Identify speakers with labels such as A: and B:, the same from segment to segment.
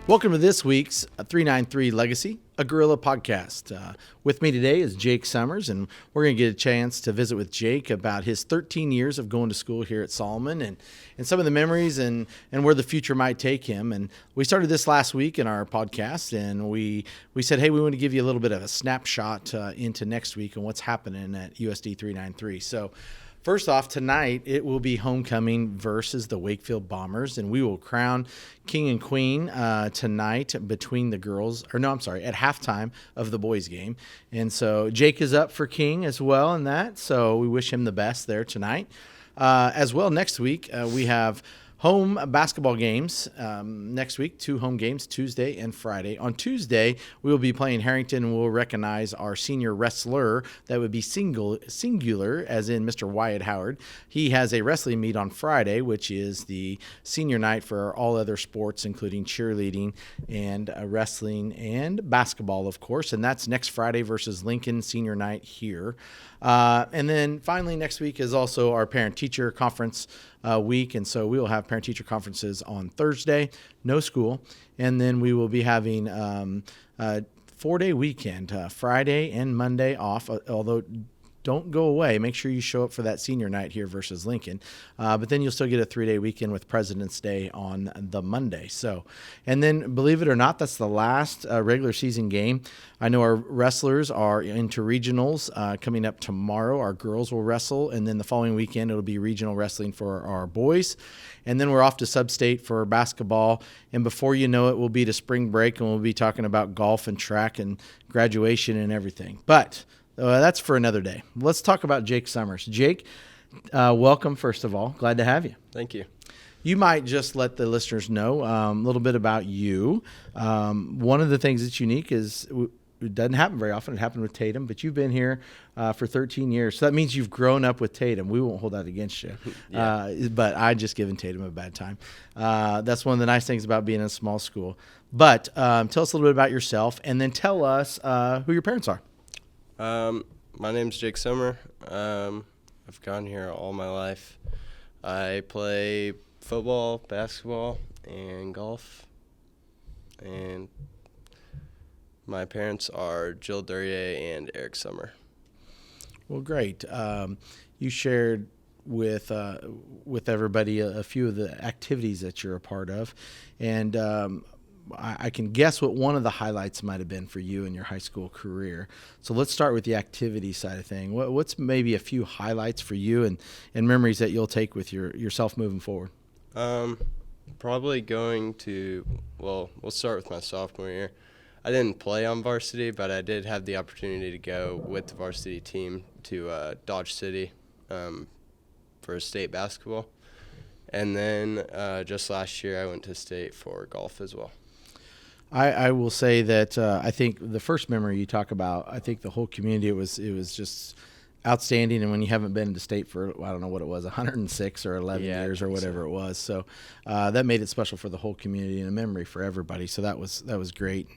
A: Welcome to this week's 393 Legacy, a Gorilla podcast. With me today is Jake Sommers, and we're going to get a chance to visit with Jake about his 13 years of going to school here at Solomon and some of the memories and where the future might take him. And we started this last week in our podcast, and we said, hey, we want to give you a little bit of a snapshot into next week and what's happening at USD 393. So first off, tonight it will be homecoming versus the Wakefield Bombers, and we will crown king and queen tonight between the girls, at halftime of the boys game. And so Jake is up for king as well in that, so we wish him the best there tonight. As well, next week we have home basketball games. Next week, 2 home games, Tuesday and Friday. On Tuesday, we will be playing Harrington, and we'll recognize our senior wrestler. That would be singular, as in Mr. Wyatt Howard. He has a wrestling meet on Friday, which is the senior night for all other sports, including cheerleading and wrestling and basketball, of course. And that's next Friday versus Lincoln senior night here. And then finally, next week is also our parent-teacher conference week, and so we will have parent-teacher conferences on Thursday, no school, and then we will be having a 4-day weekend, Friday and Monday off, although don't go away. Make sure you show up for that senior night here versus Lincoln. But then you'll still get a 3-day weekend with President's Day on the Monday. So, and then believe it or not, that's the last regular season game. I know our wrestlers are into regionals coming up tomorrow. Our girls will wrestle, and then the following weekend it'll be regional wrestling for our boys. And then we're off to Sub-State for basketball. And before you know it, we'll be to spring break, and we'll be talking about golf and track and graduation and everything. But that's for another day. Let's talk about Jake Sommers. Jake, welcome, first of all. Glad to have you.
B: Thank you.
A: You might just let the listeners know a little bit about you. One of the things that's unique is it doesn't happen very often. It happened with Tatum, but you've been here for 13 years. So that means you've grown up with Tatum. We won't hold that against you. Yeah. But I just given Tatum a bad time. That's one of the nice things about being in a small school. But tell us a little bit about yourself, and then tell us who your parents are.
B: My name's Jake Sommer. I've gone here all my life. I play football, basketball, and golf. And my parents are Jill Duryea and Eric Sommer. Well,
A: great. You shared with everybody a few of the activities that you're a part of, and I can guess what one of the highlights might have been for you in your high school career. So let's start with the activity side of thing. What's maybe a few highlights for you and memories that you'll take with yourself moving forward?
B: Probably going to, we'll start with my sophomore year. I didn't play on varsity, but I did have the opportunity to go with the varsity team to Dodge City for state basketball. And then just last year I went to state for golf as well.
A: I will say that I think the first memory you talk about, I think the whole community, it was just outstanding. And when you haven't been to state for, I don't know what it was, 106 or 11 years or whatever it was. So that made it special for the whole community and a memory for everybody. So that was great.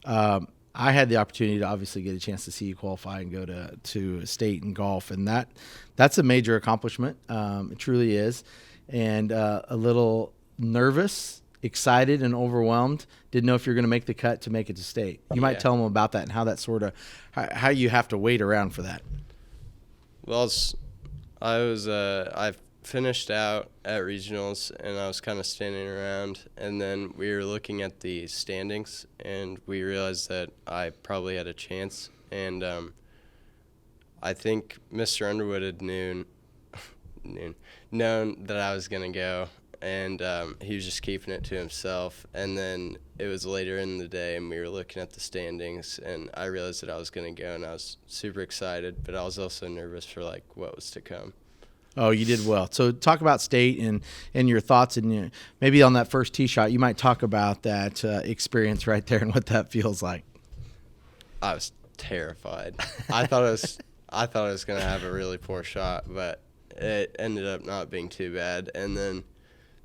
A: I had the opportunity to obviously get a chance to see you qualify and go to state in golf. And that's a major accomplishment. It truly is. And a little nervous, excited, and overwhelmed. Didn't know if you're going to make the cut to make it to state. You might tell them about that and how that how you have to wait around for that.
B: Well, I finished out at regionals, and I was kind of standing around, and then we were looking at the standings, and we realized that I probably had a chance. And I think Mr. Underwood had known that I was going to go, and he was just keeping it to himself. And then it was later in the day, and we were looking at the standings, and I realized that I was going to go, and I was super excited, but I was also nervous for what was to come.
A: Oh, you did well. So talk about state and your thoughts, and maybe on that first tee shot, you might talk about that experience right there and what that feels like.
B: I was terrified. I thought I was going to have a really poor shot, but it ended up not being too bad. And then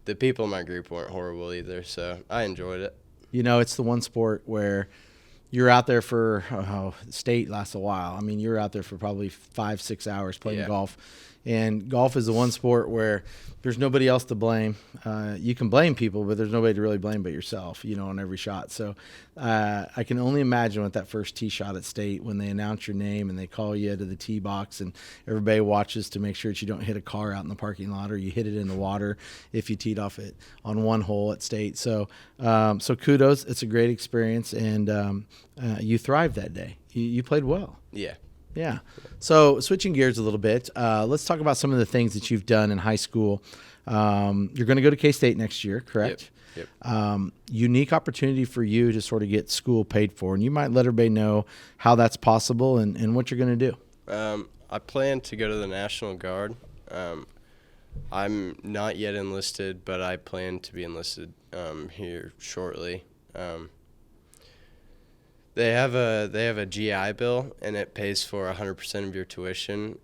B: the people in my group weren't horrible either, so I enjoyed it.
A: It's the one sport where you're out there for state lasts a while. I mean, you're out there for probably 5-6 hours playing golf, And golf is the one sport where there's nobody else to blame. You can blame people, but there's nobody to really blame but yourself, on every shot. So I can only imagine with that first tee shot at state when they announce your name and they call you to the tee box and everybody watches to make sure that you don't hit a car out in the parking lot or you hit it in the water if you teed off it on one hole at state. So kudos. It's a great experience, and you thrived that day. You played well.
B: Yeah.
A: Yeah. So switching gears a little bit, let's talk about some of the things that you've done in high school. You're going to go to K-State next year, correct?
B: Yep.
A: Unique opportunity for you to sort of get school paid for, and you might let everybody know how that's possible and what you're going to do.
B: I plan to go to the National Guard. I'm not yet enlisted, but I plan to be enlisted here shortly. They have a GI Bill, and it pays for 100% of your tuition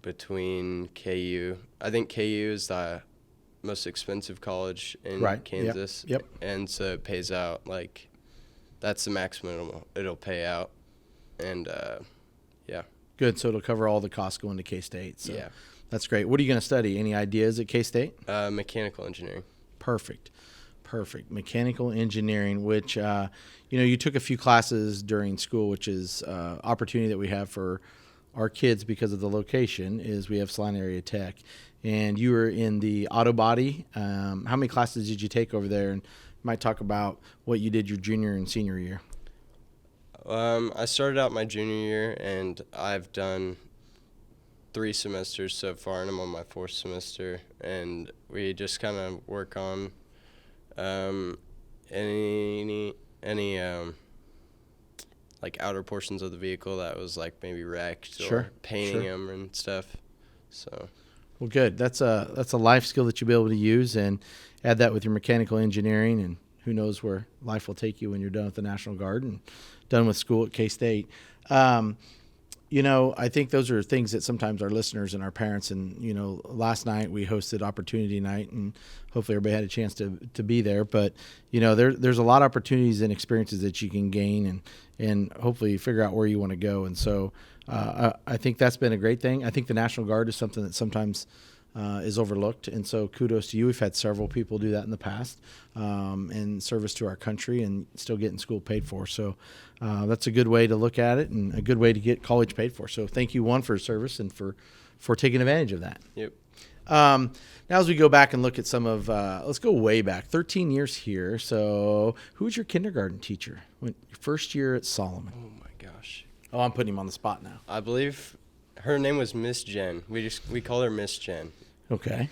B: between KU. I think KU is the most expensive college in Kansas.
A: Yep.
B: And so it pays out, that's the maximum it'll pay out. And, yeah.
A: Good. So it'll cover all the costs going to K-State. So
B: yeah.
A: That's great. What are you going to study? Any ideas at K-State?
B: Mechanical engineering.
A: Perfect. Mechanical engineering, which, you took a few classes during school, which is opportunity that we have for our kids because of the location is we have Salina Area Tech. And you were in the auto body. How many classes did you take over there? And you might talk about what you did your junior and senior year.
B: I started out my junior year, and I've done 3 semesters so far, and I'm on my 4th semester. And we just kind of work on any outer portions of the vehicle that was maybe wrecked or painting them and stuff. So
A: well, good. That's a life skill that you'll be able to use and add that with your mechanical engineering, and who knows where life will take you when you're done with the National Guard and done with school at K-State. I think those are things that sometimes our listeners and our parents, and, last night we hosted Opportunity Night, and hopefully everybody had a chance to be there. But, there's a lot of opportunities and experiences that you can gain and hopefully figure out where you want to go. And so I think that's been a great thing. I think the National Guard is something that sometimes is overlooked. And so kudos to you. We've had several people do that in the past in service to our country and still getting school paid for. So that's a good way to look at it and a good way to get college paid for. So thank you, one, for service and for taking advantage of that.
B: Yep.
A: Now, as we go back and look at some of, let's go way back, 13 years here. So who was your kindergarten teacher? Your first year at Solomon?
B: Oh, my gosh.
A: Oh, I'm putting him on the spot now.
B: I believe her name was Miss Jen. We call her Miss Jen.
A: Okay.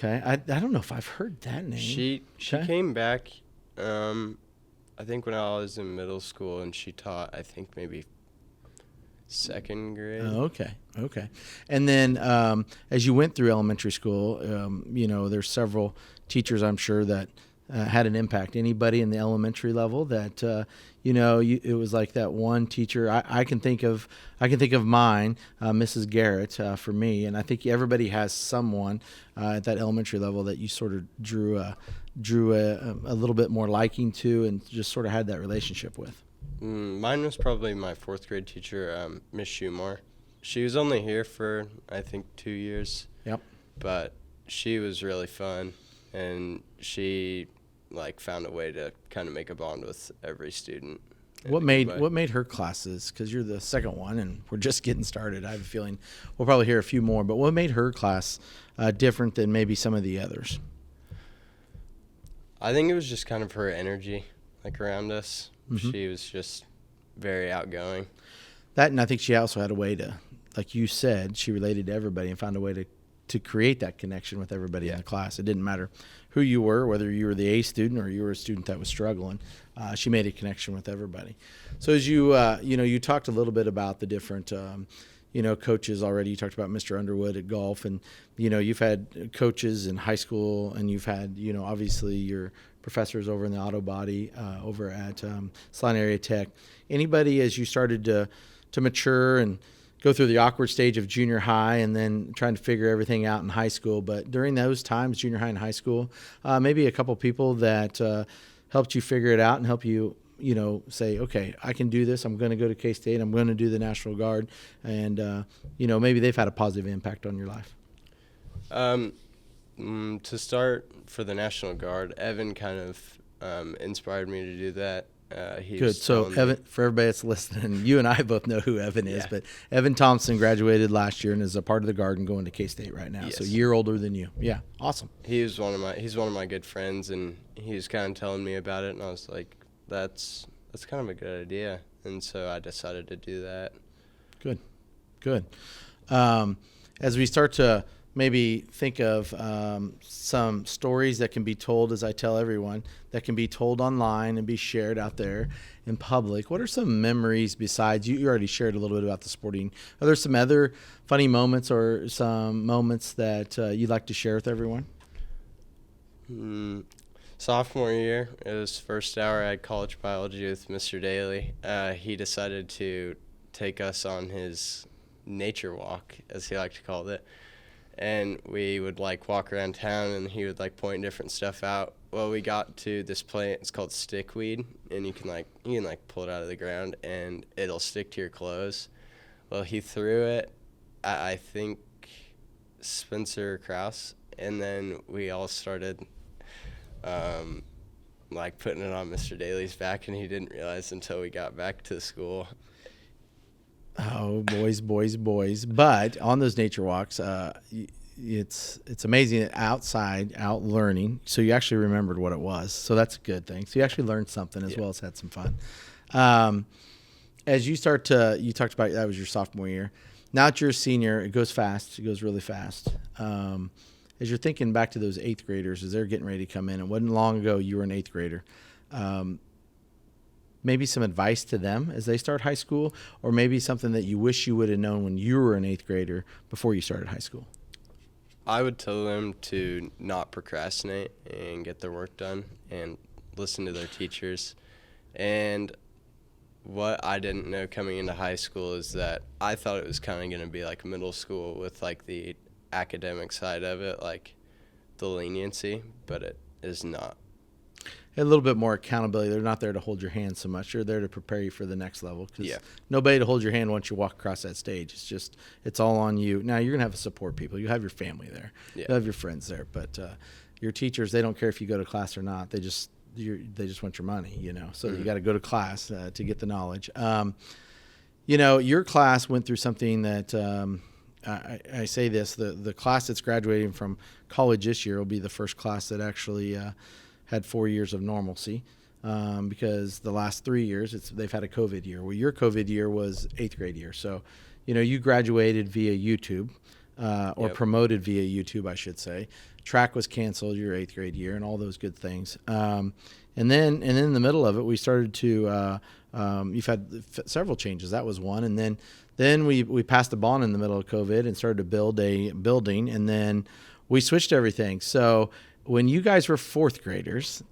A: I don't know if I've heard that name.
B: She came back, I think when I was in middle school, and she taught, I think, maybe 2nd grade.
A: Oh, okay. And then as you went through elementary school, there's several teachers, I'm sure, that had an impact. Anybody in the elementary level that it was like that one teacher. I can think of mine, Mrs. Garrett, for me, and I think everybody has someone at that elementary level that you sort of drew a little bit more liking to, and just sort of had that relationship with.
B: Mine was probably my 4th grade teacher, Miss Shumar. She was only here for, I think, 2 years.
A: Yep.
B: But she was really fun, and she found a way to kind of make a bond with every student.
A: What made her classes, because you're the second one and we're just getting started, I have a feeling we'll probably hear a few more, but what made her class different than maybe some of the others?
B: I think it was just kind of her energy around us.
A: Mm-hmm.
B: She was just very outgoing.
A: That, and I think she also had a way to, like you said, she related to everybody and found a way to create that connection with everybody in the class. It didn't matter who you were, whether you were the A student or you were a student that was struggling. She made a connection with everybody. So as you you talked a little bit about the different coaches already. You talked about Mr. Underwood at golf, and you've had coaches in high school, and you've had obviously your professors over in the auto body over at Salina Area Tech. Anybody, as you started to mature and go through the awkward stage of junior high and then trying to figure everything out in high school, but during those times, junior high and high school, maybe a couple people that helped you figure it out and help you say, okay, I can do this. I'm going to go to K-State. I'm going to do the National Guard. And, maybe they've had a positive impact on your life.
B: To start for the National Guard, Evan kind of inspired me to do that.
A: Good. So, Evan, for everybody that's listening, you and I both know who Evan is, but Evan Thompson graduated last year and is a part of the Guard and going to K-State right now. Yes. So, a year older than you. Yeah, awesome.
B: He's one of my good friends, and he was kind of telling me about it, and I was like, that's kind of a good idea, and so I decided to do that.
A: Good. As we start to maybe think of some stories that can be told, as I tell everyone, that can be told online and be shared out there in public. What are some memories besides, you already shared a little bit about the sporting, are there some other funny moments or some moments that you'd like to share with everyone?
B: Sophomore year, it was first hour, I had college biology with Mr. Daly. He decided to take us on his nature walk, as he liked to call it. And we would walk around town, and he would point different stuff out. Well, we got to this plant. It's called stickweed, and you can pull it out of the ground, and it'll stick to your clothes. Well, he threw it at, I think, Spencer Krause, and then we all started putting it on Mr. Daly's back, and he didn't realize until we got back to school.
A: Oh, boys. But on those nature walks, it's amazing that out learning, so you actually remembered what it was. So that's a good thing. So you actually learned something as well as had some fun. As you talked about that was your sophomore year. Now that you're a senior, it goes fast. It goes really fast. As you're thinking back to those 8th graders as they're getting ready to come in, it wasn't long ago you were an 8th grader. Maybe some advice to them as they start high school, or maybe something that you wish you would have known when you were an 8th grader before you started high school.
B: I would tell them to not procrastinate and get their work done and listen to their teachers. And what I didn't know coming into high school is that I thought it was kind of going to be like middle school with the academic side of it, the leniency, but it is not.
A: A little bit more accountability. They're not there to hold your hand so much. They're there to prepare you for the next level. Because nobody to hold your hand once you walk across that stage. It's all on you. Now, you're going to have support people. You have your family there. Yeah. You have your friends there. But your teachers, they don't care if you go to class or not. They just want your money, So you got to go to class to get the knowledge. Your class went through something that I say this. The class that's graduating from college this year will be the first class that actually had 4 years of normalcy because the last 3 years they've had a COVID year. Well, your COVID year was 8th grade year. So, you graduated via YouTube or promoted via YouTube, I should say. Track was canceled your 8th grade year and all those good things. And then in the middle of it, we started to you've had several changes. That was one. And then we passed the bond in the middle of COVID and started to build a building. And then we switched everything. So when you guys were 4th graders,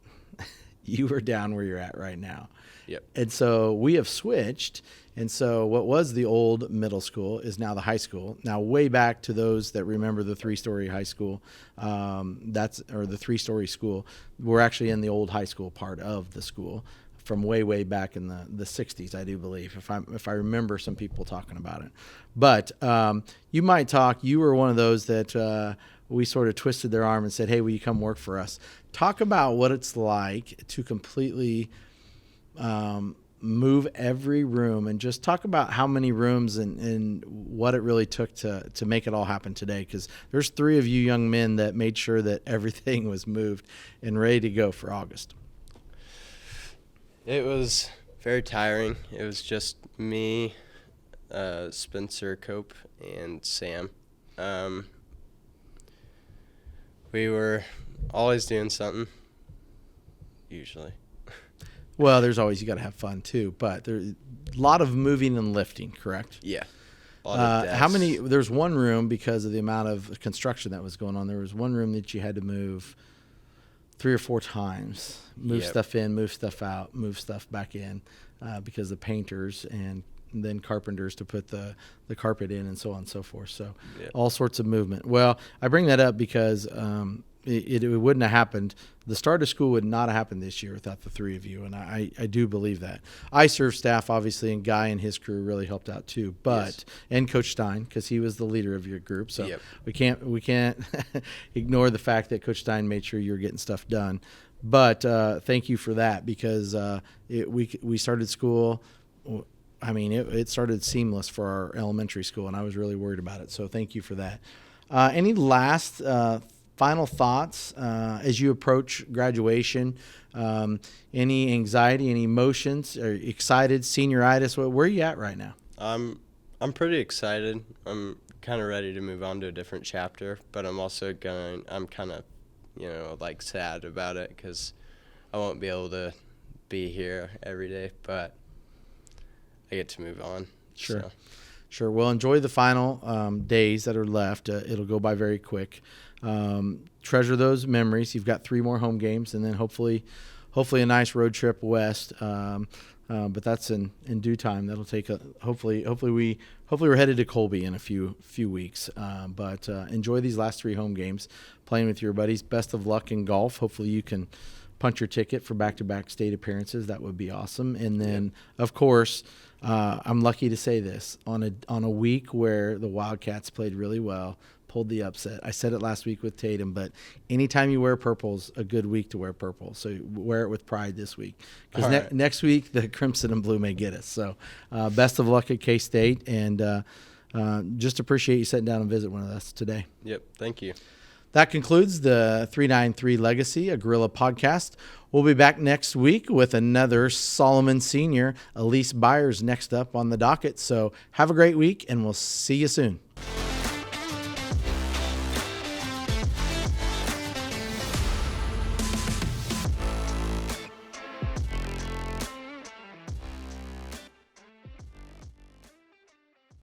A: you were down where you're at right now.
B: Yep.
A: And so we have switched. And so what was the old middle school is now the high school. Now, way back to those that remember the 3-story high school, or the 3-story school, we're actually in the old high school part of the school from way back in the 60s, I do believe, if I remember some people talking about it. But you were one of those that we sort of twisted their arm and said, hey, will you come work for us? Talk about what it's like to completely move every room, and just talk about how many rooms and what it really took to make it all happen today. Because there's 3 of you young men that made sure that everything was moved and ready to go for August.
B: It was very tiring. It was just me, Spencer, Cope, and Sam. We were always doing something, usually.
A: Well, you got to have fun too, but there's a lot of moving and lifting, correct?
B: Yeah. How
A: many, there's one room because of the amount of construction that was going on. There was one room that you had to move 3 or 4 times, move stuff in, move stuff out, move stuff back in, because the painters and then carpenters to put the carpet in and so on and so forth. So all sorts of movement. Well, I bring that up because it wouldn't have happened. The start of school would not have happened this year without the three of you, and I do believe that. iServe staff, obviously, and Guy and his crew really helped out too. But
B: Yes.
A: and Coach Stein, because he was the leader of your group, so
B: Yep.
A: we can't ignore the fact that Coach Stein made sure you were getting stuff done. But thank you for that, because we started school. I mean, it started seamless for our elementary school, and I was really worried about it. So thank you for that. Any last final thoughts as you approach graduation? Any anxiety, any emotions? Are you excited? Senioritis? Where are you at right now?
B: I'm pretty excited. I'm kind of ready to move on to a different chapter, but I'm also I'm kind of, like sad about it because I won't be able to be here every day, but I get to move on.
A: Sure.
B: So.
A: Sure. Well, enjoy the final days that are left. It'll go by very quick. Treasure those memories. You've got 3 more home games, and then hopefully a nice road trip west. But that's in due time. That'll take hopefully we're headed to Colby in a few weeks. But enjoy these last 3 home games, playing with your buddies. Best of luck in golf. Hopefully you can punch your ticket for back-to-back state appearances. That would be awesome. And then, of course, I'm lucky to say this, on a week where the Wildcats played really well, pulled the upset. I said it last week with Tatum, but anytime you wear purple's a good week to wear purple. So wear it with pride this week, because next week the crimson and blue may get us. So best of luck at K-State, and just appreciate you sitting down and visit one of us today.
B: Yep. Thank you.
A: That concludes the 393 Legacy, a Gorilla podcast. We'll be back next week with another Solomon senior. Elise Byers next up on the docket. So have a great week, and we'll see you soon.